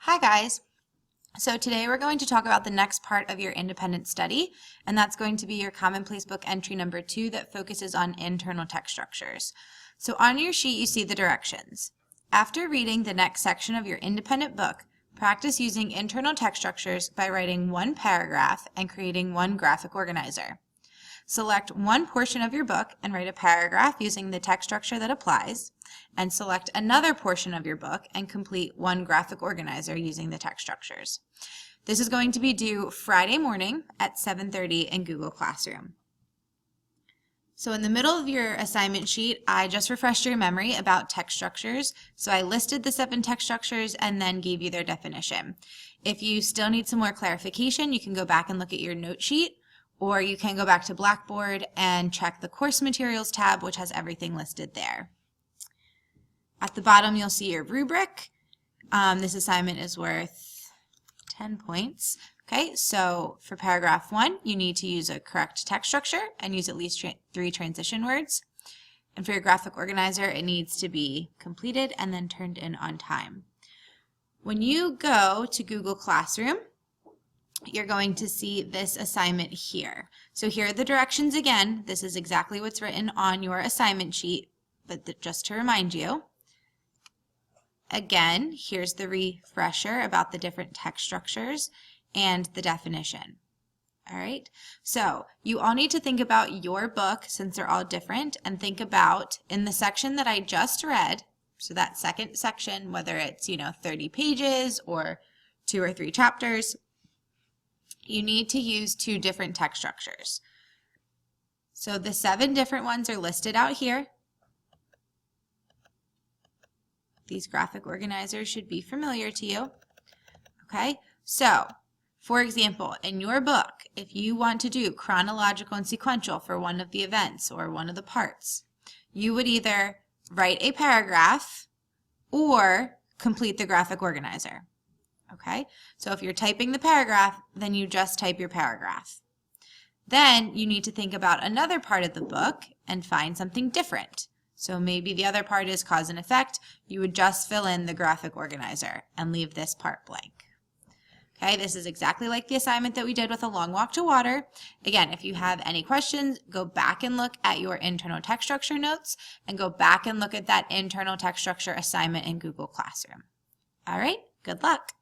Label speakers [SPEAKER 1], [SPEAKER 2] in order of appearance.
[SPEAKER 1] Hi guys. So today we're going to talk about the next part of your independent study, and that's going to be your commonplace book entry number 2 that focuses on internal text structures. So on your sheet you see the directions. After reading the next section of your independent book, practice using internal text structures by writing one paragraph and creating one graphic organizer. Select one portion of your book and write a paragraph using the text structure that applies, and select another portion of your book and complete one graphic organizer using the text structures. This is going to be due Friday morning at 7:30 in Google Classroom. So in the middle of your assignment sheet, I just refreshed your memory about text structures. So I listed the 7 text structures and then gave you their definition. If you still need some more clarification, you can go back and look at your note sheet, or you can go back to Blackboard and check the Course Materials tab, which has everything listed there. At the bottom, you'll see your rubric. This assignment is worth 10 points. Okay, so for paragraph 1, you need to use a correct text structure and use at least 3 transition words. And for your graphic organizer, it needs to be completed and then turned in on time. When you go to Google Classroom, you're going to see this assignment here. So here are the directions again. This is exactly what's written on your assignment sheet, but just to remind you, again, here's the refresher about the different text structures and the definition. All right, so you all need to think about your book since they're all different, and think about in the section that I just read, so that second section, whether it's 30 pages or 2 or 3 chapters, you need to use 2 different text structures. So the 7 different ones are listed out here. These graphic organizers should be familiar to you. Okay, so for example, in your book, if you want to do chronological and sequential for one of the events or one of the parts, you would either write a paragraph or complete the graphic organizer. Okay, so if you're typing the paragraph, then you just type your paragraph. Then you need to think about another part of the book and find something different. So maybe the other part is cause and effect. You would just fill in the graphic organizer and leave this part blank. Okay, this is exactly like the assignment that we did with A Long Walk to Water. Again, if you have any questions, go back and look at your internal text structure notes and go back and look at that internal text structure assignment in Google Classroom. All right, good luck.